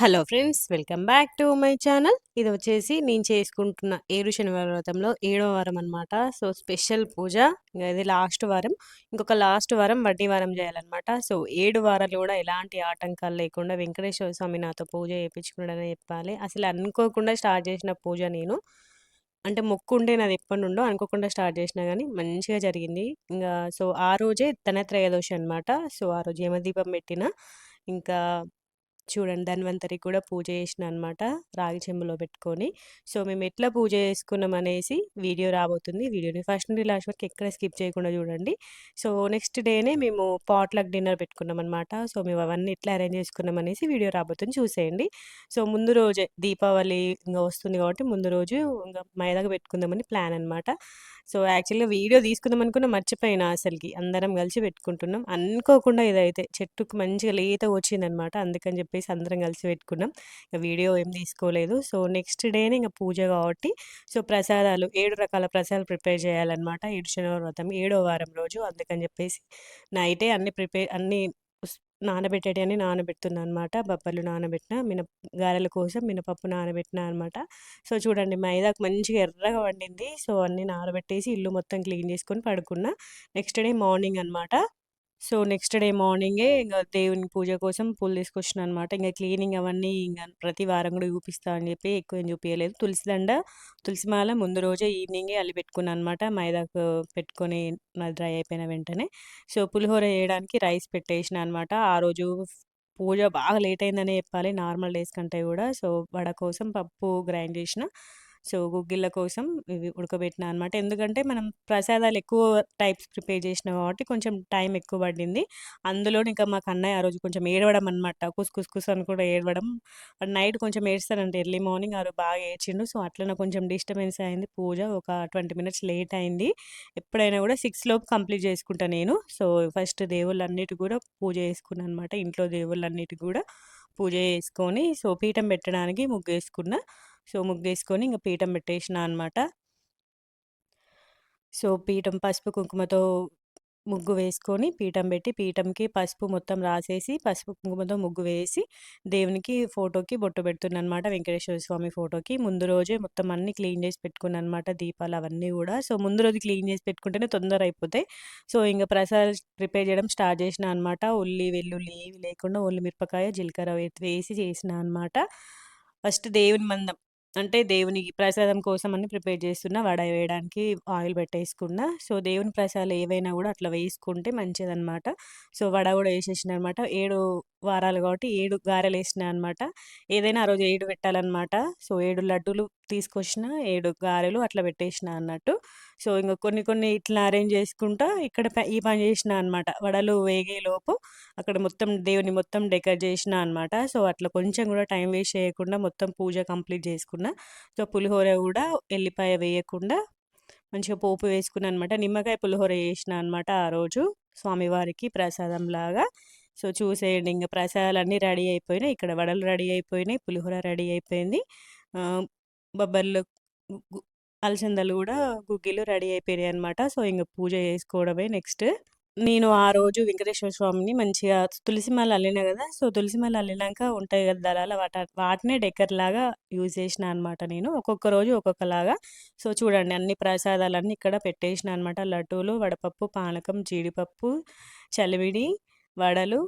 Hello friends, welcome back to my channel. ఇది వచ్చేసి నేను చేసుకుంటున్న 7 శనివారం వ్రతంలో 7వ వారం అనమాట. సో, స్పెషల్ పూజ. ఇంక ఇది లాస్ట్ వారం. ఇంకొక లాస్ట్ వారం వడ్డీ వారం చేయాలన్నమాట. సో, 7 వారాలు కూడా ఎలాంటి ఆటంకాలు లేకుండా వెంకటేశ్వర స్వామి నాతో పూజ చేపించుకున్నాడనే చెప్పాలి. అసలు అనుకోకుండా స్టార్ట్ చేసిన పూజ నేను. అంటే మొక్కుండే నాది ఎప్పటినుండో అనుకోకుండా స్టార్ట్ చేసినా గానీ మంచిగా జరిగింది. ఇంగా సో, ఆ రోజే ధనత్రయోదశి అనమాట. సో, ఆ రోజు యమదీపం పెట్టిన. ఇంకా చూడండి, ధన్వంతరికి కూడా పూజ చేసినా అనమాట. రాగి చెంబులో పెట్టుకొని. సో, మేమెట్లా పూజ చేసుకున్నామనేసి వీడియో రాబోతుంది. వీడియోని ఫస్ట్ నుండి లాస్ట్ వరకు ఎక్కడ స్కిప్ చేయకుండా చూడండి. సో, నెక్స్ట్ డేనే మేము పాట్‌లక్ డిన్నర్ పెట్టుకున్నామనమాట. సో, మేమవన్నీ ఎట్లా అరేంజ్ చేసుకున్నామనేసి వీడియో రాబోతుంది, చూసేయండి. సో, ముందు రోజే దీపావళి ఇంగ వస్తుంది కాబట్టి ముందు రోజు ఇంగ మైదాకు పెట్టుకుందామని ప్లాన్ అనమాట. సో, యాక్చువల్‌గా వీడియో తీసుకుందామనుకున్న మర్చిపోయినా అసలకి. అందరం కలిసి పెట్టుకుంటున్నాం. అనుకోకుండా ఇదైతే చెట్టుకి మంచిగా లేతగా వచ్చిందనమాట. అందుకని చెప్పేసి అందరం కలిసి పెట్టుకున్నాం. ఇక వీడియో ఏం తీసుకోలేదు. సో, నెక్స్ట్ డేనే ఇంక పూజ కాబట్టి సో, ప్రసాదాలు 7 రకాల ప్రసాదాలు ప్రిపేర్ చేయాలనమాట. 7 శనివారం వ్రతం 7వ వారం రోజు. అందుకని చెప్పేసి నైటే అన్నీ నానబెట్టేటియన్నీ నానబెడుతున్నా అనమాట. బబ్బర్లు నానబెట్టిన, గారెల కోసం మినపప్పు నానబెట్టినా అనమాట. సో, చూడండి, మైదాకు మంచిగా ఎర్రగా వండింది. సో, అన్నీ నానబెట్టేసి ఇల్లు మొత్తం క్లీన్ చేసుకొని పడుకున్నా. నెక్స్ట్ డే మార్నింగ్ అనమాట. సో, నెక్స్ట్ డే మార్నింగే ఇంగ దేవుని పూజ కోసం పూలు తీసుకొచ్చినా అనమాట. ఇంగ క్లీనింగ్ అవన్నీ ప్రతి వారం గూడా చూపిస్తా అని చెప్పి ఎక్కువేం చూపియలేదు. తులసి మాల ముందు రోజే ఈవినింగే అల్లి పెట్టుకున్నా అనమాట. మైదాకు పెట్టుకొని అది డ్రై అయిపోయిన వెంటనే. సో, పులిహోర చేయడానికి రైస్ పెట్టేసినా అనమాట. ఆ రోజు పూజ బాగా లేట్ అయిందనే చెప్పాలి, నార్మల్ డేస్ కంటే గూడా. సో, వడ కోసం పప్పు గ్రైండ్ చేసిన. సో, గుగ్గిళ్ళ కోసం ఇవి ఉడకబెట్టినా అనమాట. ఎందుకంటే మనం ప్రసాదాలు ఎక్కువ టైప్స్ ప్రిపేర్ చేసినా కాబట్టి కొంచెం టైం ఎక్కువ పట్టింది. అందులోను ఇంకా మాకు అన్నయ్య ఆ రోజు కొంచెం ఏడవడం అనమాట. కుస్ కుస్ కుస్ అని కూడా ఏడవడం. వాడు నైట్ కొంచెం ఏడుస్తాడంట, ఎర్లీ మార్నింగ్ ఆ రోజు బాగా ఏడ్చిండు. సో, అట్లనే కొంచెం డిస్టర్బెన్స్ అయింది. పూజ ఒక 20 మినిట్స్ లేట్ అయింది. ఎప్పుడైనా కూడా 6 లోపు కంప్లీట్ చేసుకుంటా నేను. సో, ఫస్ట్ దేవుళ్ళన్నిటికి కూడా పూజ చేసుకున్నా అనమాట. ఇంట్లో దేవుళ్ళన్నిటికి కూడా పూజ చేసుకొని, సో, పీఠం పెట్టడానికి ముగ్గేసుకున్నా. సో, ముగ్గేసుకొని ఇంక పీఠం పెట్టేసినా అనమాట. సో, పీఠం పసుపు, కుంకుమతో ముగ్గు వేసుకొని పీఠం పెట్టి, పీఠంకి పసుపు మొత్తం రాసేసి, పసుపు, కుంకుమతో ముగ్గు వేసి, దేవునికి ఫోటోకి బొట్టు పెడుతున్నాననమాట. వెంకటేశ్వర స్వామి ఫోటోకి. ముందు రోజే మొత్తం అన్నీ క్లీన్ చేసి పెట్టుకున్నాననమాట. దీపాలు అవన్నీ గూడా. సో, ముందు రోజు క్లీన్ చేసి పెట్టుకుంటేనే తొందర అయిపోతాయి. సో, ఇంగ ప్రసాదాలు ప్రిపేర్ చేయడం స్టార్ట్ చేసినా అనమాట. ఉల్లి, వెల్లుల్లి ఏవి లేకుండా ఓన్లీ మిరపకాయ, జీలకర్ర వేసి చేసినా అనమాట. ఫస్ట్ దేవుని మందం అంటే దేవునికి ప్రసాదం కోసమని ప్రిపేర్ చేస్తున్నా. వడ వేయడానికి ఆయిల్ పెట్టేసుకున్నా. సో, దేవుని ప్రసాదాలు ఏవైనా గూడా అట్లా వేసుకుంటే మంచిదనమాట. సో, వడ గూడా ఏసేసినా అనమాట. 7 వారాలు కాబట్టి 7 గారెలేసినా అనమాట. ఏదైనా ఆ రోజు 7 పెట్టాలనమాట. సో, 7 లడ్డూలు తీసుకొచ్చిన, 7 గారెలు అట్లా పెట్టేసినా అన్నట్టు. సో, ఇంగ కొన్ని కొన్ని ఇట్లా అరేంజ్ చేసుకుంటా ఇక్కడ ఈ పని చేసినా అనమాట. వడలు వేగేలోపు అక్కడ మొత్తం దేవుడిని మొత్తం డెకరేట్ చేసినా అనమాట. సో, అట్లా కొంచెం గూడా టైం వేస్ట్ చేయకుండా మొత్తం పూజ కంప్లీట్ చేసుకున్నా. సో, పులిహోర గూడా ఎల్లిపాయ వేయకుండా మంచిగా పోపు వేసుకున్నాననమాట. నిమ్మకాయ పులిహోర చేసినా అనమాట ఆ రోజు స్వామివారికి ప్రసాదంలాగా. సో, చూసేయండి, ఇంగ ప్రసాదాలన్నీ రెడీ అయిపోయినాయి. ఇక్కడ వడలు రెడీ అయిపోయినాయి. పులిహోర రెడీ అయిపోయింది. ఆహ్, బొబ్బర్లు, గు గు అలసందలు గూడా గుగ్గిలు రెడీ అయిపోయినాయనమాట. సో, ఇంగ పూజ చేసుకోవడమే నెక్స్ట్. నేను ఆ రోజు వెంకటేశ్వర స్వామిని మంచిగా తులసి మాల అల్లినా గదా! సో, తులసి మాల అల్లినాక ఉంటాయి గదా దళాలు, వాటినే డెకర్‌లాగా యూజ్ చేసినా అనమాట నేను. ఒక్కొక్క రోజు ఒక్కొక్కలాగా. సో, చూడండి, అన్ని ప్రసాదాలన్నీ ఇక్కడ పెట్టేసినా అనమాట. లడ్డూలు, వడపప్పు, పానకం, జీడిపప్పు, చలివిడి, వడలు,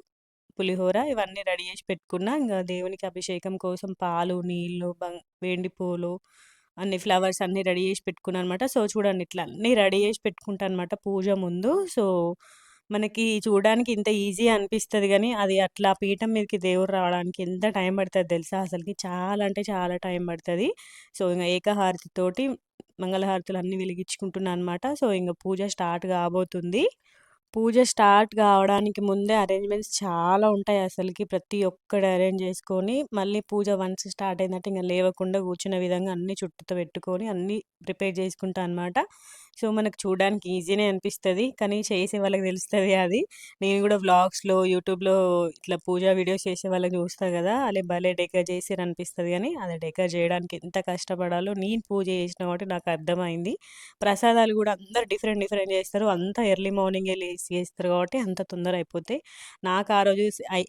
పులిహోర ఇవన్నీ రెడీ చేసి పెట్టుకున్నా. ఇంగ దేవునికి అభిషేకం కోసం పాలు, నీళ్ళు, వేండి పూలు, అన్ని ఫ్లవర్స్ అన్నీ రెడీ చేసి పెట్టుకున్నాననమాట. సో, చూడండి, ఇట్లా అన్నీ రెడీ చేసి పెట్టుకుంటా అనమాట పూజ ముందు. సో, మనకి చూడడానికి ఇంత ఈజీ అనిపిస్తది గానీ, అది అట్లా పీఠం మీదకి దేవుడు రావడానికి ఎంత టైం పడతది తెలుసా అసలకి? చాలా అంటే చాలా టైం పడతది. సో, ఇంగ ఏకహారతితోటి మంగళహారతులన్నీ వెలిగించుకుంటున్నా అనమాట. సో, ఇంగ పూజ స్టార్ట్ కాబోతుంది. పూజ స్టార్ట్ గావడానికి ముందే అరేంజ్‌మెంట్స్ చాలా ఉంటాయి అసలకి. ప్రతి ఒక్కటి అరేంజ్ చేసుకొని, మళ్ళీ పూజ వన్స్ స్టార్ట్ అయిందంటే ఇంక లేవకుండా కూర్చునే విధంగా అన్నీ చుట్టూతో పెట్టుకొని, అన్నీ ప్రిపేర్ చేసుకుంటా అనమాట. సో, మనకు చూడడానికి ఈజీనే అనిపిస్తది. కానీ చేసే వాళ్ళకి తెలుస్తది అది. నేను గూడా వ్లాగ్స్‌లో, యూట్యూబ్‌లో ఇట్లా పూజా వీడియోస్ చేసే వాళ్ళని చూస్తా గదా! అలే భలే డెకర్ చేసిర్రనిపిస్తది గానీ, అది డెకర్ జేయడానికి ఎంత కష్టపడాలో నేను పూజ చేసిన కాబట్టి నాకర్థమైంది. ప్రసాదాలు గూడా అందరూ డిఫరెంట్ డిఫరెంట్ జేస్తారు. అంతా ఎర్లీ మార్నింగే లేసి చేస్తారు కాబట్టి అంత తొందర అయిపోతాయి. నాకు ఆ రోజు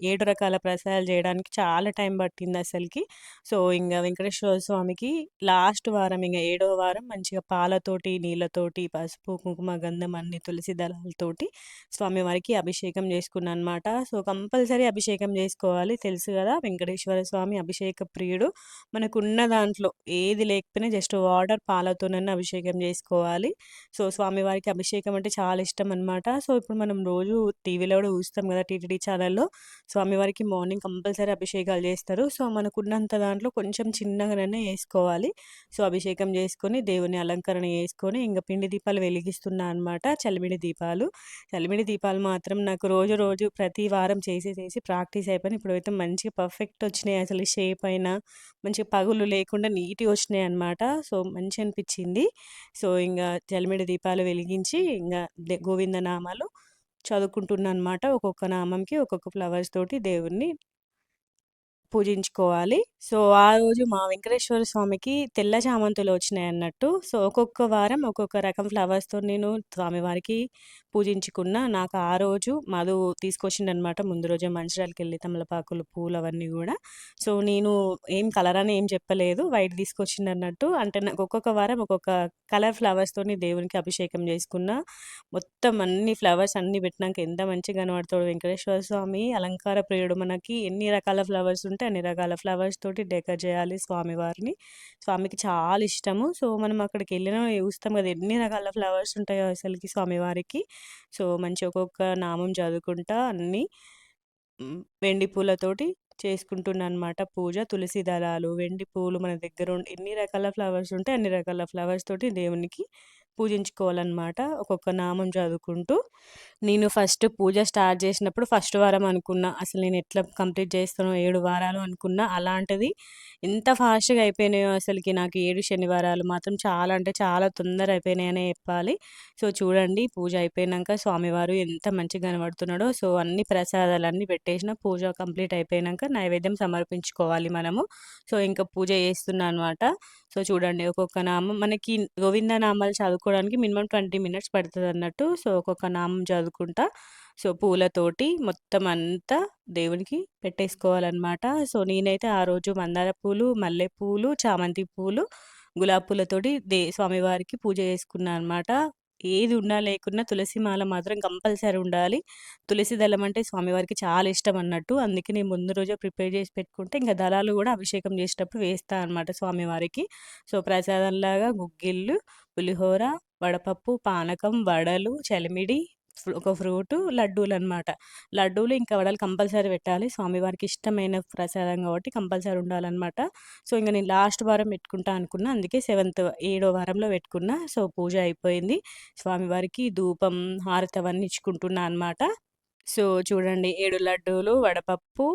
7 రకాల ప్రసాదాలు జేయడానికి చాలా టైం పట్టిందసలకి. సో, ఇంగ వెంకటేశ్వర స్వామికి లాస్ట్ వారం ఇంగ ఏడో వారం మంచిగా పాలతోటి, నీళ్ళతోటి, పసుపు, కుంకుమ, గంధం అన్ని తులసి దళాలతోటి స్వామివారికి అభిషేకం జేసుకున్నాననమాట. సో, కంపల్సరీ అభిషేకం జేసుకోవాలి. తెలుసు గదా! వెంకటేశ్వర స్వామి అభిషేక ప్రియుడు. మనకున్న దాంట్లో ఏది లేకపోయినా జస్ట్ వాటర్, పాలతోనన్నా అభిషేకం జేసుకోవాలి. సో, స్వామివారికి అభిషేకం అంటే చాలా ఇష్టమనమాట. సో, ఇప్పుడు మనం రోజు టీవీలో గూడా చూస్తాం గదా! టీటీడీ ఛానల్‌లో స్వామివారికి మార్నింగ్ కంపల్సరీ అభిషేకాలు జేస్తారు. సో, మనకున్నంత దాంట్లో కొంచెం చిన్నగానైనా యేసుకోవాలి. సో, అభిషేకం జేసుకొని, దేవుని అలంకరణ చేసుకొని, ఇంగ పిండి దీపాలు వెలిగిస్తున్నా అనమాట. చలిమిడి దీపాలు. చలిమిడి దీపాలు మాత్రం నాకు రోజు రోజు ప్రతి వారం చేసి చేసి ప్రాక్టీస్ అయిపోయింది. ఇప్పుడైతే మంచిగా పర్ఫెక్ట్ వచ్చినాయి. అసలు షేప్ అయినా మంచిగా పగులు లేకుండా నీట్‌గా వచ్చినాయన్నమాట. సో, మంచిగనిపిచ్చింది. సో, ఇంగ చలిమిడి దీపాలు వెలిగించి, ఇంగ గోవిందనామాలు చదువుకుంటున్నానన్నమాట. ఒక్కొక్క నామంకి ఒక్కొక్క ఫ్లవర్స్ తోటి దేవుడిని పూజించుకోవాలి. సో, ఆ రోజు మా వెంకటేశ్వర స్వామికి తెల్ల చామంతులు వచ్చినాయన్నట్టు. సో, ఒక్కొక్క వారం ఒక్కొక్క రకం ఫ్లవర్స్‌తో నేను స్వామివారికి పూజించుకున్నా. నాకు ఆ రోజు మధు తీసుకొచ్చిండనమాట. ముందు రోజే మంచిర్యాలకెళ్ళి తమలపాకులు, పూలు అవన్నీ గూడా. సో, నేను ఏం కలర్ అని ఏం చెప్పలేదు. వైట్ తీసుకొచ్చిండన్నట్టు. అంటే నాకు ఒక్కొక్క వారం ఒక్కొక్క కలర్ ఫ్లవర్స్‌తోని దేవునికి అభిషేకం చేసుకున్నా. మొత్తం అన్ని ఫ్లవర్స్ అన్నీ పెట్టినంక ఎంత మంచిగా కనబడతాడో వెంకటేశ్వర స్వామి అలంకార ప్రియుడు. మనకి ఎన్ని రకాల ఫ్లవర్స్ ఉంటే అన్ని రకాల ఫ్లవర్స్ తోటి డెకర్ చేయాలి స్వామివారిని. స్వామికి చాలా ఇష్టము. సో, మనం అక్కడికెళ్ళిన చూస్తాం కదా! ఎన్ని రకాల ఫ్లవర్స్ ఉంటాయో అసలకి స్వామివారికి. సో, మంచి ఒక్కొక్క నామం చదువుకుంటా అన్నీ వెండి పూలతోటి చేసుకుంటున్నానన్నమాట పూజ. తులసి దళాలు, వెండి పూలు మన దగ్గర ఎన్ని రకాల ఫ్లవర్స్ ఉంటే అన్ని రకాల ఫ్లవర్స్ తోటి దేవునికి పూజించుకోవాలన్నమాట. ఒక్కొక్క నామం చదువుకుంటూ. నేను ఫస్ట్ పూజ స్టార్ట్ చేసినప్పుడు ఫస్ట్ వారం అనుకున్నా. అసలు నేను ఎట్లా కంప్లీట్ చేస్తానో 7 వారాలు అనుకున్నా. అలాంటిది ఎంత ఫాస్ట్‌గా అయిపోయినాయో అసలకి నాకు 7 శనివారాలు మాత్రం చాలా అంటే చాలా తొందర అయిపోయినాయనే చెప్పాలి. సో, చూడండి పూజ అయిపోయినంక స్వామివారు ఎంత మంచిగా కనబడుతున్నాడో. సో, అన్ని ప్రసాదాలన్నీ పెట్టేసిన. పూజ కంప్లీట్ అయిపోయినంక నైవేద్యం సమర్పించుకోవాలి మనము. సో, ఇంక పూజ చేస్తున్నా అనమాట. సో, చూడండి ఒక్కొక్క నామం మనకి గోవింద నామాలు చదువుకోవడానికి మినిమమ్ 20 మినిట్స్ పడతదన్నట్టు. సో, ఒక్కొక్క నామం చదువుకుంటా సో, పూలతోటి మొత్తం అంతా దేవునికి పెట్టేసుకోవాలనమాట. సో, నేనైతే ఆ రోజు మందార పూలు, మల్లె పూలు, చామంతి పూలు, గులాబీ పూలతోటి స్వామివారికి పూజ చేసుకున్నా అనమాట. ఏది ఉన్నా లేకున్నా తులసి మాల మాత్రం కంపల్సరీ ఉండాలి. తులసి దళం అంటే స్వామివారికి చాలా ఇష్టం అన్నట్టు. అందుకే నేను ముందు రోజే ప్రిపేర్ చేసి పెట్టుకుంటే ఇంక దళాలు గూడా అభిషేకం చేసేటప్పుడు వేస్తా అనమాట స్వామివారికి. సో, ప్రసాదంలాగా గుగ్గిళ్ళు, పులిహోర, వడపప్పు, పానకం, వడలు, చలిమిడి, ఒక ఫ్రూటు, లడ్డూలనమాట. లడ్డూలు ఇంకా వడలు కంపల్సరీ పెట్టాలి. స్వామివారికి ఇష్టమైన ప్రసాదం కాబట్టి కంపల్సరీ ఉండాలనమాట. సో, ఇంక నేను లాస్ట్ వారం పెట్టుకుంటా అనుకున్నా. అందుకే ఏడో వారంలో పెట్టుకున్నా. సో, పూజ అయిపోయింది. స్వామివారికి ధూపం, హారతి అవన్నీ ఇచ్చుకుంటున్నా అనమాట. సో, చూడండి 7 లడ్డూలు, వడపప్పు,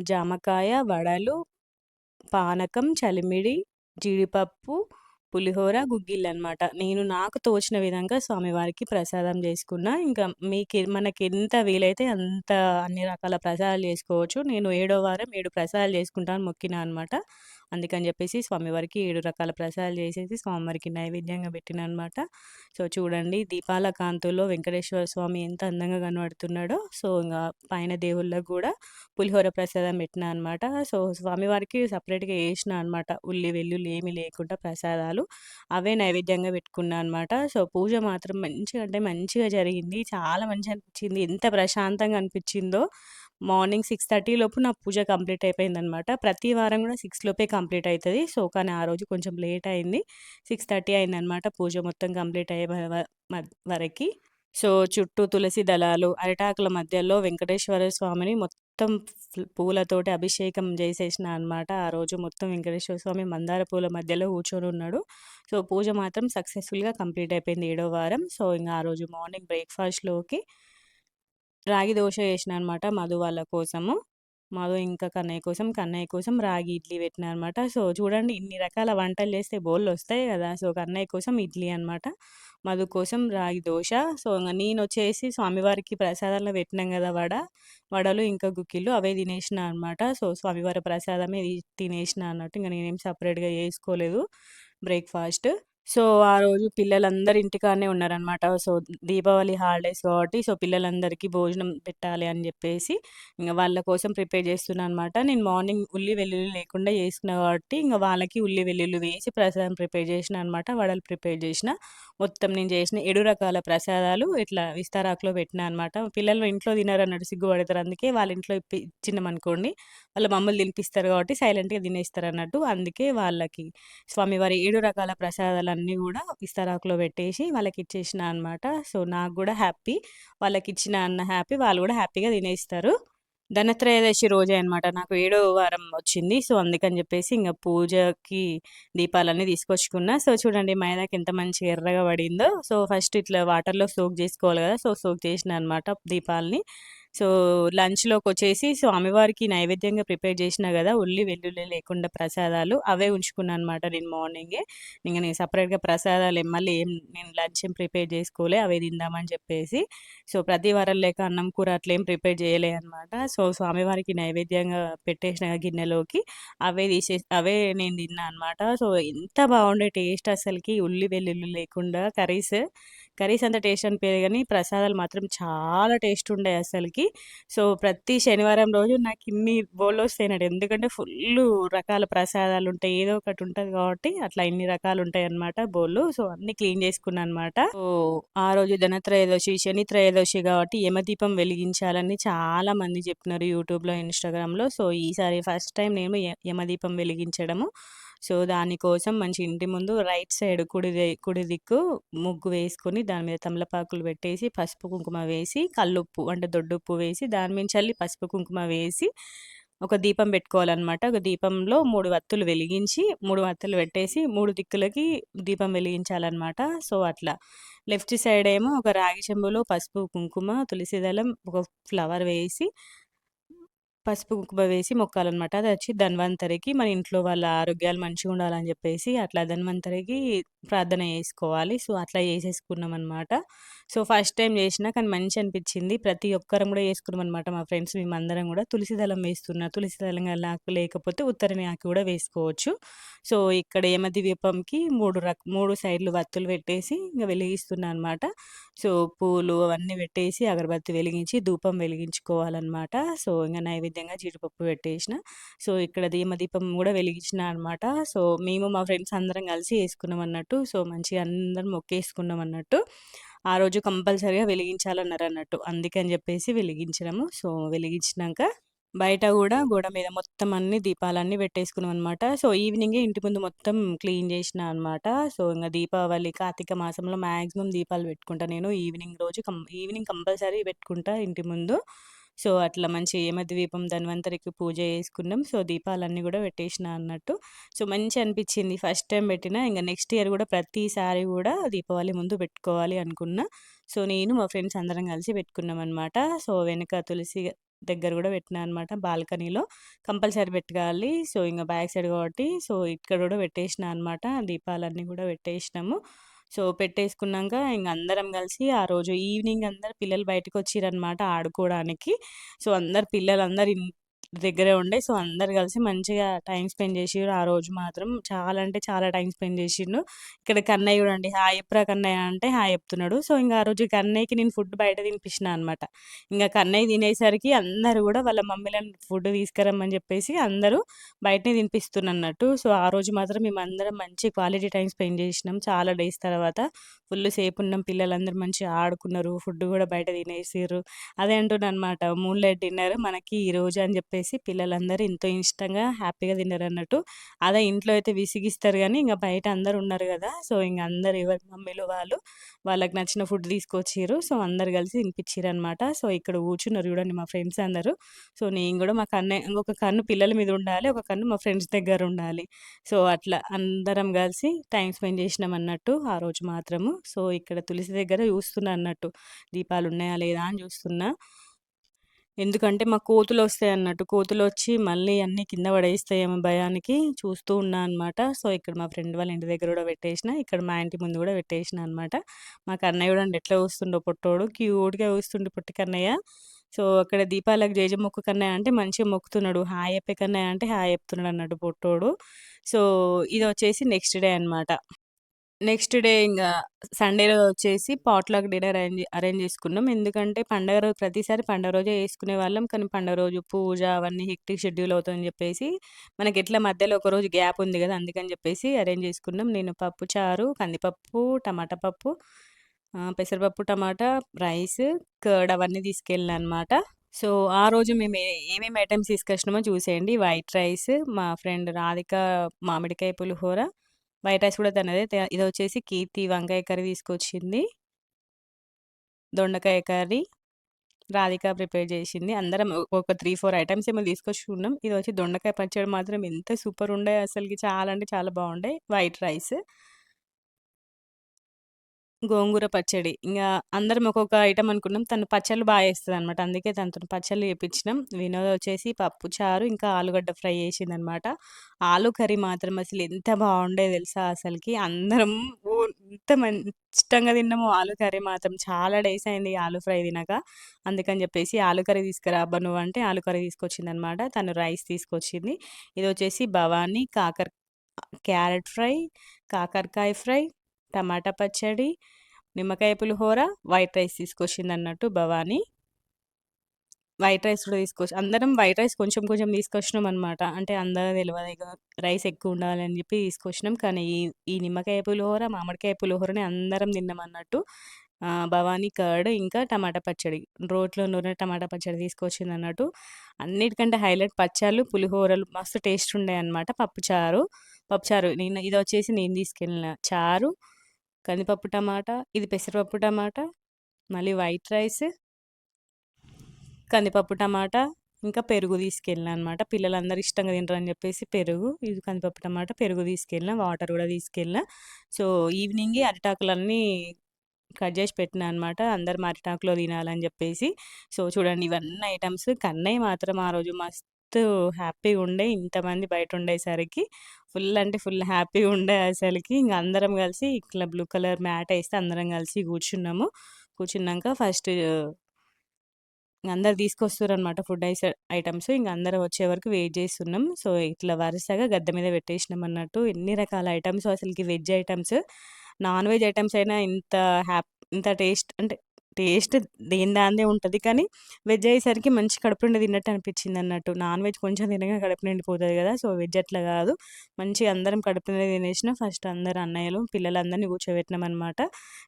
జామకాయ, వడలు, పానకం, చలిమిడి, జీడిపప్పు, పులిహోర, గుగ్గిళ్ళనమాట. నేను నాకు తోచిన విధంగా స్వామివారికి ప్రసాదం జేసుకున్నా. ఇంకా మనకెంత వీలైతే అంత అన్ని రకాల ప్రసాదాలు జేసుకోవచ్చు. నేను ఏడో వారం 7 ప్రసాదాలు జేసుకుంటా అని మొక్కినా అనమాట. అందుకని జెప్పేసి స్వామివారికి 7 రకాల ప్రసాదాలు జేసేసి స్వామివారికి నైవేద్యంగా పెట్టినా అనమాట. సో, చూడండి దీపాల కాంతుల్లో వెంకటేశ్వర స్వామి ఎంత అందంగా కనబడుతున్నాడో. సో, ఇంగా పైన దేవుళ్ళకి గూడా పులిహోర ప్రసాదం పెట్టినా అనమాట. సో, స్వామివారికి సెపరేట్‌గా చేసినా అనమాట. ఉల్లి, వెల్లుల్లి ఏమి లేకుండా ప్రసాదాలు. అవే నైవేద్యంగా పెట్టుకున్నా అనమాట. సో, పూజ మాత్రం మంచిగా అంటే మంచిగా జరిగింది. చాలా మంచిగనిపించింది. ఎంత ప్రశాంతంగా అనిపించిందో. మార్నింగ్ 6:30 లోపు నా పూజ కంప్లీట్ అయిపోయిందనమాట. ప్రతి వారం గూడా 6 లోపే కంప్లీట్ అయితది. సో, కానీ ఆ రోజు కొంచెం లేట్ అయింది. 6:30 అయిందనమాట పూజ మొత్తం కంప్లీట్ అయ్యే వరకి. సో, చుట్టూ తులసి దళాలు, అరిటాకుల మధ్యలో వెంకటేశ్వర స్వామిని మొత్తం పూలతోటి అభిషేకం జేసేసినా అనమాట. ఆ రోజు మొత్తం వెంకటేశ్వర స్వామి మందార పూల మధ్యలో కూర్చొనున్నాడు. సో, పూజ మాత్రం సక్సెస్‌ఫుల్‌గా కంప్లీట్ అయిపోయింది ఏడో వారం. సో, ఇంగ ఆ రోజు మార్నింగ్ బ్రేక్‌ఫాస్ట్‌లోకి రాగి దోస చేసినా అనమాట మధు వాళ్ళ కోసము. మాధు ఇంకా కన్నయ్య కోసం రాగి ఇడ్లీ పెట్టినా అనమాట. సో, చూడండి ఇన్ని రకాల వంటలు చేస్తే బోలెడొస్తాయి గదా! సో, కన్నయ్య కోసం ఇడ్లీ అనమాట. మధు కోసం రాగి దోస. సో, ఇంగ నేనొచ్చేసి స్వామివారికి ప్రసాదంలో పెట్టినాం గదా! వడలు ఇంకా గుగ్గిళ్ళు అవే తినేసినా అనమాట. సో, స్వామివారి ప్రసాదమే తినేసినా అన్నట్టు. ఇంక నేనేం సెపరేట్‌గా చేసుకోలేదు బ్రేక్‌ఫాస్ట్. సో, ఆ రోజు పిల్లలందరూ ఇంటికాడనే ఉన్నారనమాట. సో, దీపావళి హాలిడేస్ కాబట్టి సో, పిల్లలందరికీ భోజనం పెట్టాలి అని జెప్పేసి ఇంగ వాళ్ళ కోసం ప్రిపేర్ చేస్తున్నా అనమాట. నేను మార్నింగ్ ఉల్లి, వెల్లుల్లి లేకుండా చేసుకున్నా కాబట్టి ఇంగ వాళ్ళకి ఉల్లి, వెల్లుల్లి వేసి ప్రసాదం ప్రిపేర్ చేసినా అనమాట. వడలు ప్రిపేర్ చేసిన. మొత్తం నేను చేసిన 7 రకాల ప్రసాదాలు ఇట్లా విస్తరాకులో పెట్టినా అనమాట. పిల్లలు ఇంట్లో తినరన్నట్టు సిగ్గుపడతారు. అందుకే వాళ్ళ ఇంట్లో ఇచ్చినామనుకోండి, వాళ్ళ మమ్మల్ని తినిపిస్తారు కాబట్టి సైలెంట్‌గా తినేస్తారన్నట్టు. అందుకే వాళ్ళకి స్వామివారి 7 రకాల ప్రసాదాలన్నీ గూడా విస్తరాకులో పెట్టేసి వాళ్ళకిచ్చేసినా అనమాట. సో, నాకు గూడా హ్యాపీ. వాళ్ళకిచ్చినా అన్న హ్యాపీ. వాళ్ళు గూడా హ్యాపీగా తినేస్తారు. ధనత్రయోదశి రోజే అనమాట. నాకు ఏడో వారం వచ్చింది. సో, అందుకని జెప్పేసి ఇంగ పూజకి దీపాలన్నీ తీసుకొచ్చుకున్నా. సో, చూడండి మైదాకి ఎంత మంచిగా ఎర్రగా పడిందో. సో, ఫస్ట్ ఇట్లా వాటర్‌లో సోక్ జేసుకోవాలి గదా! సో, సోక్ చేసినా అనమాట దీపాలని. సో, లంచ్‌లోకొచ్చేసి స్వామివారికి నైవేద్యంగా ప్రిపేర్ చేసినా గదా! ఉల్లి, వెల్లుల్లి లేకుండా ప్రసాదాలు అవే ఉంచుకున్నా అనమాట నేను మార్నింగే. ఇంగ నేను సెపరేట్‌గా మళ్ళీ నేను లంచ్ ఏం ప్రిపేర్ జేసుకోలే. అవే తిందామని చెప్పేసి. సో, ప్రతి వారం లేక అన్నం, కూర అట్లేం ప్రిపేర్ చేయలే అనమాట. సో, స్వామివారికి నైవేద్యంగా పెట్టేసిన గిన్నెలోకి అవే నేను తిన్నా అనమాట. సో, ఎంత బాగుండే టేస్ట్ అసలకి ఉల్లి, వెల్లుల్లి లేకుండా కర్రీస్ అంత టేస్ట్ అనిపియదు గానీ, ప్రసాదాలు మాత్రం చాలా టేస్ట్ ఉండే అసలకి. సో, ప్రతి శనివారం రోజు నాకిన్ని బోలొస్తాయన్నట్టు. ఎందుకంటే ఫుల్లు రకాల ప్రసాదాలుంటాయి. ఏదో ఒకటి ఉంటది కాబట్టి, అట్లా ఇన్ని రకాలుంటాయన్నమాట బోళ్ళు. సో, అన్నీ క్లీన్ చేసుకున్నా అనమాట. సో, ఆ రోజు ధనత్రయోదశి, శని త్రయోదశి కాబట్టి యమదీపం వెలిగించాలని చాలా మంది చెప్పినారు యూట్యూబ్‌లో, ఇన్‌స్టాగ్రామ్‌లో. సో, ఈసారి ఫస్ట్ టైం నేను యమదీపం వెలిగించడము. సో, దానికోసం మంచి ఇంటి ముందు రైట్ సైడ్ కుడి దిక్కు ముగ్గు వేసుకొని, దాని మీద తమలపాకులు పెట్టేసి, పసుపు, కుంకుమ వేసి, కల్లుప్పు అంటే దొడ్డుప్పు వేసి, దాని మించెల్లి పసుపు, కుంకుమ వేసి, ఒక దీపం పెట్టుకోవాలనమాట. ఒక దీపంలో 3 వత్తులు వెలిగించి, 3 వత్తులు పెట్టేసి, 3 దిక్కులకి దీపం వెలిగించాలనమాట. సో, అట్లా. లెఫ్ట్ సైడ్ ఏమో ఒక రాగి చెంబులో పసుపు, కుంకుమ, తులసి దళం, ఒక ఫ్లవర్ వేసి పసుపు, కుంకుమ వేసి మొక్కాలనమాట. అదొచ్చి ధన్వంతరికి మన ఇంట్లో వాళ్ళ ఆరోగ్యాలు మంచిగుండాలని జెప్పేసి అట్లా ధన్వంతరికి ప్రార్థన జేసుకోవాలి. సో, అట్లా జేసేసుకున్నామనమాట. సో, ఫస్ట్ టైమ్ జేసినా కానీ మంచనిపిచ్చింది. ప్రతి ఒక్కరం గూడా జేసుకున్నామనమాట. మా ఫ్రెండ్స్ మేమందరం గూడా తులసి దళం వేస్తున్నా. తులసి దళం ఆకు లేకపోతే ఉత్తరని ఆకు గూడా వేసుకోవచ్చు. సో, ఇక్కడ యమదీపంకి 3 సైడ్‌లు వత్తులు పెట్టేసి ఇంగ వెలిగిస్తున్నా అనమాట. సో, పూలు అవన్నీ పెట్టేసి, అగరబత్తి వెలిగించి, ధూపం వెలిగించుకోవాలనమాట. సో, ఇంగ నైవేద్యంగా జీడిపప్పు పెట్టేసిన. సో, ఇక్కడ దీపం గూడా వెలిగించినా అనమాట. సో, మేము మా ఫ్రెండ్స్ అందరం కలిసి యేసుకున్నామన్నట్టు. సో, మంచిగా అందరం మొక్కేసుకున్నామన్నట్టు. ఆ రోజు కంపల్సరీగా వెలిగించాలన్నారన్నట్టు. అందుకని జెప్పేసి వెలిగించినాము. సో, వెలిగించినంక బయట గూడా గోడ మీద మొత్తం అన్ని దీపాలన్నీ పెట్టేసుకున్నామనమాట. సో, ఈవినింగే ఇంటి ముందు మొత్తం క్లీన్ జేసినా అనమాట. సో, ఇంగ దీపావళి, కార్తీక మాసంలో మాక్సిమం దీపాలు పెట్టుకుంటా నేను. ఈవినింగ్ కంపల్సరీ పెట్టుకుంటా ఇంటి ముందు. సో, అట్లా మంచి యమద్వీపం ధన్వంతరికి పూజ చేసుకున్నాం. సో, దీపాలన్నీ గూడా పెట్టేసినా అన్నట్టు. సో, మంచిగనిపిచ్చింది. ఫస్ట్ టైమ్ పెట్టినా. ఇంగ నెక్స్ట్ ఇయర్ గూడా ప్రతిసారి గూడా దీపావళి ముందు పెట్టుకోవాలి అనుకున్నా. సో, నేను మా ఫ్రెండ్స్ అందరం కలిసి పెట్టుకున్నామనమాట. సో, వెనక తులసి దగ్గర గూడా పెట్టినా అనమాట. బాల్కనీలో కంపల్సరీ పెట్టాలి. సో, ఇంగ బ్యాక్ సైడ్ కాబట్టి సో, ఇక్కడ గూడా పెట్టేసినా అనమాట. దీపాలన్నీ గూడా పెట్టేసినాము. సో, పెట్టేసుకున్నాంక ఇంగ అందరం కలిసి ఆ రోజు ఈవినింగ్ అందరు పిల్లలు బయటకొచ్చిరనమాట ఆడుకోవడానికి. సో, పిల్లలందరూ దగ్గరే ఉండే. సో, అందరూ కలిసి మంచిగా టైమ్ స్పెండ్ చేషిర్రు. ఆ రోజు మాత్రం చాలా అంటే చాలా టైమ్ స్పెండ్ చేషిండు. ఇక్కడ కన్నయ్య చూడండి హాయ్ చెప్పురా కన్నయ్య అంటే హాయ్ చెప్తున్నాడు. సో, ఇంగ ఆ రోజు కన్నయ్యకి నేను ఫుడ్ బయట తినిపించినా అనమాట. ఇంగ కన్నయ్య తినేసరికి అందరూ గూడా వాళ్ళ మమ్మీలని ఫుడ్ తీసుకురమ్మని చెప్పేసి అందరూ బయటనే తినిపిస్తున్నట్టు. సో, ఆ రోజు మాత్రం మేమందరం మంచి క్వాలిటీ టైమ్ స్పెండ్ చేషినాం. చాలా డేస్ తర్వాత ఫుల్ సేపున్నాం. పిల్లలందరూ మంచిగా ఆడుకున్నారు. ఫుడ్ గూడా బయట తినేసిర్రు. అదే అంటున్నాననమాట. మూన్‌లైట్ డిన్నర్ మనకి ఈరోజు అని జెప్పేసి పిల్లలందరూ ఎంతో ఇష్టంగా, హ్యాపీగా తిన్నారన్నట్టు. అదే ఇంట్లో అయితే విసిగిస్తారు గానీ, ఇంగ బయట అందరూ ఉన్నారు గదా! సో, ఇంగ అందరూ ఎవరి మమ్మీలు వాళ్ళకి నచ్చిన ఫుడ్ తీసుకొచ్చిర్రు. సో, అందరూ కలిసి తినిపిచ్చిరనమాట. సో, ఇక్కడ కూర్చున్నారు చూడండి మా ఫ్రెండ్స్ అందరూ. సో, నేను గూడా ఇంకొక కన్ను పిల్లల మీద ఉండాలి. ఒక కన్ను మా ఫ్రెండ్స్ దగ్గర ఉండాలి. సో, అట్లా అందరం కలిసి టైమ్ స్పెండ్ చేసినామన్నట్టు ఆ రోజు మాత్రము. సో, ఇక్కడ తులసి దగ్గర చూస్తున్నా అన్నట్టు. దీపాలున్నాయా లేదా అని చూస్తున్నా. ఎందుకంటే మా కోతులొస్తాయన్నట్టు. కోతులొచ్చి మళ్ళీ అన్నీ కింద పడేస్తాయేమో భయానికి చూస్తూ ఉన్నా అనమాట. సో, ఇక్కడ మా ఫ్రెండ్ వాళ్ళ ఇంటి దగ్గర గూడా పెట్టేషిన. ఇక్కడ మా ఇంటి ముందు గూడా పెట్టేషిన అనమాట. మా కన్నయ్య చూడండి ఎట్లా చూస్తుండో పొట్టోడు. క్యూట్‌గా చూస్తుండు పొట్టి కన్నయ్య. సో, అక్కడ దీపాలకు జేజమ్మ మొక్కు కన్నయ్య అంటే మంచిగా మొక్కుతున్నాడు. హాయ్ చెప్పే కన్నయ్య అంటే హాయ్ చెప్తున్నాడన్నట్టు పొట్టోడు. సో, ఇదొచ్చేసి నెక్స్ట్ డే అనమాట. నెక్స్ట్ డే ఇంగా సండే రోజొచ్చేసి పాట్‌లక్ డిన్నర్ అరేంజ్ చేసుకున్నాం. ఎందుకంటే పండగ రోజు ప్రతిసారి పండగ రోజే చేసుకునేవాళ్ళం. కానీ పండగ రోజు పూజ అవన్నీ హెక్టిక్ షెడ్యూల్ అవుతుందని జెప్పేసి, మనకెట్లా మధ్యలో ఒకరోజు గ్యాప్ ఉంది గదా! అందుకని జెప్పేసి అరేంజ్ చేసుకున్నాం. నేను పప్పు చారు, కందిపప్పు, టమాటా పప్పు, పెసరపప్పు, టమాటా, రైస్, కర్డ్ అవన్నీ తీసుకెళ్ళినా అనమాట. సో, ఆ రోజు మేము ఏమేమి ఐటెమ్స్ తీసుకొచ్చినామో చూసేయండి. వైట్ రైస్, మా ఫ్రెండ్ రాధిక మామిడికాయ పులిహోర, వైట్ రైస్ కూడా తనదే. ఇదొచ్చేసి కీర్తి వంకాయ కర్రీ తీసుకొచ్చింది. దొండకాయ కర్రీ రాధిక ప్రిపేర్ చేసింది. అందరం ఒక 3, 4 ఐటెమ్స్ ఏమో తీసుకొచ్చుకున్నాం. ఇదొచ్చి దొండకాయ పచ్చడి మాత్రం ఎంత సూపరుండే అసలకి చాలా అంటే చాలా బావుండే. White rice. గోంగూర పచ్చడి. ఇంగా అందరం ఒక్కొక్క ఐటెమ్ అనుకున్నాం. తను పచ్చళ్ళు చేస్తదనమాట. అందుకే తనతోని పచ్చళ్ళు చేపిచ్చినాం. వినోద్ వచ్చేసి పప్పు చారు, ఇంకా ఆలుగడ్డ ఫ్రై చేసిందనమాట. ఆలు కర్రీ మాత్రం అసలు ఎంత బావుండేదో తెలుసా అసలకి. అందరం ఓ ఎంత ఇష్టంగా తిన్నామో ఆలు కర్రీ మాత్రం. చాలా డేస్ అయింది ఆలు ఫ్రై తినక. అందుకని చెప్పేసి ఆలు కర్రీ తీసుకురా అబ్బా నువ్వంటే ఆలు కర్రీ తీసుకొచ్చిందనమాట. తను రైస్ తీసుకొచ్చింది. ఇదొచ్చేసి భవానీ క్యారెట్ ఫ్రై, కాకరకాయ ఫ్రై, టమాటా పచ్చడి, నిమ్మకాయ పులిహోర, వైట్ రైస్ తీసుకొచ్చిందన్నట్టు భవాని. వైట్ రైస్ కూడా అందరం వైట్ రైస్ కొంచెం కొంచెం తీసుకొచ్చినామనమాట. అంటే అందరికి తెలవదిగ రైస్ ఎక్కువుండాలని జెప్పి తీసుకొచ్చినాం. కానీ ఈ నిమ్మకాయ పులిహోర, మామిడికాయ పులిహోరని అందరం తిన్నామన్నట్టు. భవానీ కర్డ్, ఇంకా టమాటా పచ్చడి. రోట్లో నూరిన టమాటా పచ్చడి తీసుకొచ్చిందన్నట్టు. అన్నిటికంటే హైలైట్ పచ్చళ్ళు, పులిహోరలు మస్తు టేస్ట్ ఉండేయన్నమాట. పప్పుచారు ఇదొచ్చేసి నేను తీసుకెళ్ళిన చారు, కందిపప్పు టమాటా, ఇది పెసరపప్పు టమాటా, మళ్ళీ వైట్ రైస్, కందిపప్పు టమాటా, ఇంకా పెరుగు తీసుకెళ్ళినా అనమాట. పిల్లలందరూ ఇష్టంగా తింటారని చెప్పేసి పెరుగు, ఇది కందిపప్పు టమాటా, పెరుగు తీసుకెళ్ళినా, వాటర్ కూడా తీసుకెళ్ళినా. సో, ఈవినింగే అరిటాకులన్నీ కట్ జేసి పెట్టినా అనమాట. అందరం అరిటాకులో తినాలని జెప్పేసి. సో, చూడండి ఇవన్నీ ఐటెమ్స్. కన్నయ్య మాత్రం ఆ రోజు మస్తు హ్యాపీగుండే. ఇంతమంది బయటుండేసరికి. ఫుల్ అంటే ఫుల్ హ్యాపీగుండే అసలకి. ఇంగ అందరం కలిసి ఇట్లా బ్లూ కలర్ మ్యాటేస్తే అందరం కలిసి కూర్చున్నాము. కూర్చున్నాక ఫస్ట్ అందరూ తీసుకొస్తుర్రనమాట ఫుడ్ ఐటెమ్స్. ఇంక అందరం వచ్చే వరకు వెయిట్ జేస్తున్నాం. సో, ఇట్లా వరుసగా గద్దె మీద పెట్టేసినామన్నట్టు. ఎన్ని రకాల ఐటెమ్సో అసలకి veg items. Non veg items అయినా ఇంత టేస్ట్ అంటే టేస్ట్ దేని దాందే ఉంటది. కానీ వెజ్ అయ్యేసరికి మంచి కడుపు నిండా తిన్నట్టు అనిపించిందన్నట్టు. నాన్ వెజ్ కొంచెం తినంగానే కడుపు నిండిపోతది గదా! సో, వెజ్ అట్లా గాదు. మంచిగా అందరం కడుపు నిండా తినేసినాం. ఫస్ట్ అందరు అన్నయ్యలు, పిల్లలందరిని కూర్చోబెట్టినామనమాట.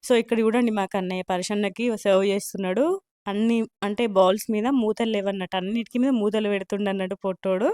సో, ఇక్కడ చూడండి మా కన్నయ్య పర్షన్నకి సర్వ్ చేస్తున్నాడు. అన్ని అంటే బౌల్స్ మీద మూతలు లేవన్నట్టు. అన్నిటికి మీద మూతలు పెడుతుండన్నట్టు పొట్టోడు.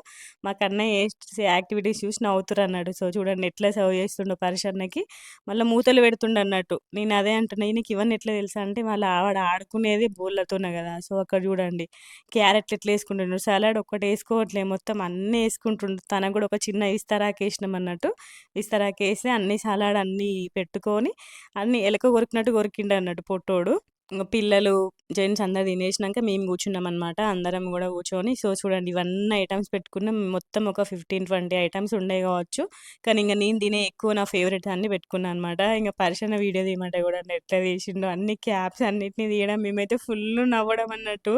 మా కన్నయ్య చేసే యాక్టివిటీస్ చూసి నవ్వుతుర్రన్నాడు. సో, చూడండి ఎట్లా సర్వ్ చేస్తుండో పర్షన్నకి. మళ్ళా మూతలు పెడుతుండన్నట్టు. నేను అదే అంటున్నా ఈయనకి ఇవన్నీ ఎట్లా తెలుసా అంటే వాడు ఆడుకునేది బోళ్ళతోనే గదా! సో, అక్కడ చూడండి క్యారెట్లు ఎట్లా ఏసుకుంటుండు. సలాడ్ ఒక్కటేసుకోవట్లే మొత్తం అన్నీ ఏసుకుంటుండు. తనకు గూడా ఒక చిన్న ఇస్తరాకేసినామన్నట్టు. ఇస్తరాకేసి అన్ని సలాడ్ అన్నీ పెట్టుకొని అన్నీ ఎలక కొరికినట్టు కొరికిండన్నట్టు పొట్టోడు. ఇంగ పిల్లలు, జెంట్స్ అందరూ తినేసినంక మేము కూర్చున్నామనమాట. అందరం గూడా కూర్చొని సో, చూడండి ఇవన్నీ ఐటెమ్స్ పెట్టుకున్నాం. మొత్తం ఒక 15, 20 ఐటెమ్స్ ఉండేయి గావచ్చు. కానీ ఇంగ నేను తినే ఎక్కువ నా ఫేవరెట్స్ అన్నీ పెట్టుకున్నా అనమాట. ఇంగ పర్షన్న వీడియో తీయమంటే గూడా ఎట్లా తీసిండో అన్ని క్యాప్స్ అన్నిటిని తీయడం మేమైతే ఫుల్లు నవ్వడం అన్నట్టు.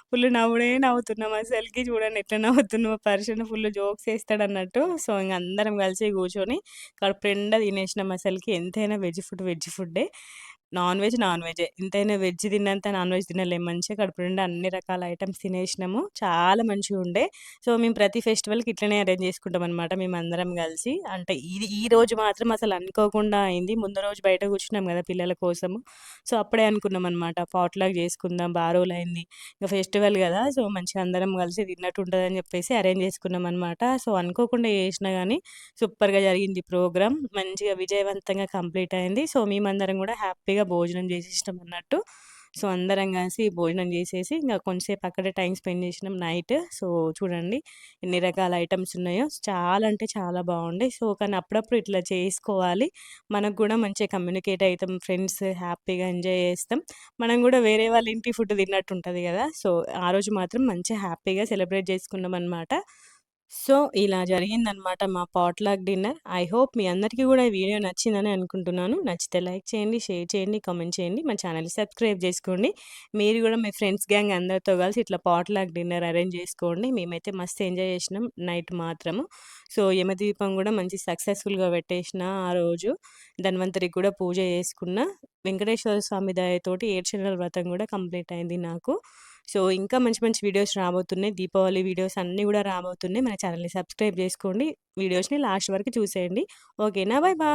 ఫుల్లు నవ్వుతున్నాం అసలకి. చూడండి ఎట్లా నవ్వుతున్నామో పర్షన్న ఫుల్లు జోక్స్ ఏస్తాడన్నట్టు. సో, ఇంగ అందరం కలిసి కూర్చొని కడుపు నిండా తినేసినాం అసలకి. ఎంతైనా వెజ్ ఫుడ్డే. నాన్ వెజ్జే. ఎంతైనా వెజ్ తిన్నంత నాన్ వెజ్ తినలేం. మంచిగా కడుపు నిండా అన్ని రకాల ఐటెమ్స్ తినేసినాము. చాలా మంచిగుండే. సో, మేము ప్రతి ఫెస్టివల్‌కి ఇట్లనే అరేంజ్ చేసుకుంటామనమాట మేమందరం కలిసి. అంటే ఈ రోజు మాత్రం అసలు అనుకోకుండా అయింది. ముందు రోజు బయట కూర్చున్నాం గదా! పిల్లల కోసము. సో, అప్పుడే అనుకున్నామనమాట పాట్‌లక్ చేసుకుందాం రోజులయింది. ఇంక ఫెస్టివల్ గదా! సో, మంచిగా అందరం కలిసి తిన్నట్టు ఉంటదని చెప్పేసి అరేంజ్ చేసుకున్నామనమాట. సో, అనుకోకుండా చేసినా గానీ సూపర్‌గా జరిగింది ప్రోగ్రామ్. మంచిగా విజయవంతంగా కంప్లీట్ అయింది. సో, మేమందరం గూడా హ్యాపీగా భోజనం చేసేసినామన్నట్టు. సో, అందరం కలిసి భోజనం చేసేసి ఇంక కొంచెంసేపు అక్కడే టైమ్ స్పెండ్ చేసినాం నైట్. సో, చూడండి ఎన్ని రకాల ఐటెమ్స్ ఉన్నాయో. చాలా అంటే చాలా బాగుండే. సో, కానీ అప్పుడప్పుడు ఇట్లా చేసుకోవాలి. మనకు కూడా మంచిగా కమ్యూనికేట్ అయితాం. ఫ్రెండ్స్ హ్యాపీగా ఎంజాయ్ చేస్తాం. మనం కూడా వేరే వాళ్ళ ఇంటి ఫుడ్ తిన్నట్టు ఉంటది కదా! సో, ఆ రోజు మాత్రం మంచిగా హ్యాపీగా సెలబ్రేట్ చేసుకున్నామనమాట. సో, ఇలా జరిగిందనమాట మా పాట్‌లక్ డిన్నర్. ఐ హోప్ మీ అందరికీ గూడా ఈ వీడియో నచ్చిందని అనుకుంటున్నాను. నచ్చితే లైక్ చేయండి, షేర్ చేయండి, కామెంట్ చేయండి. మా ఛానెల్‌ని సబ్స్క్రైబ్ జేసుకోండి. మీరు గూడా మీ ఫ్రెండ్స్ గ్యాంగ్ అందరితో కలిసి ఇట్లా పాట్‌లక్ డిన్నర్ అరేంజ్ జేసుకోండి. మేమైతే మస్తు ఎంజాయ్ జేసినాం నైట్ మాత్రము. సో, యమదీపం గూడా మంచి సక్సెస్‌ఫుల్‌గా పెట్టేసిన ఆ రోజు. ధన్వంతరికి కూడా పూజ చేసుకున్న. వెంకటేశ్వర స్వామి దయతోటి ఏడుశనగల వ్రతం గూడా కంప్లీట్ అయింది నాకు. సో, ఇంకా మంచి మంచి వీడియోస్ రాబోతున్నాయి. దీపావళి వీడియోస్ అన్నీ గూడా రాబోతున్నాయి. మన ఛానెల్‌ని సబ్స్క్రైబ్ జేసుకోండి. వీడియోస్‌ని లాస్ట్ వరకు చూసేయండి. ఓకేనా? Bye bye.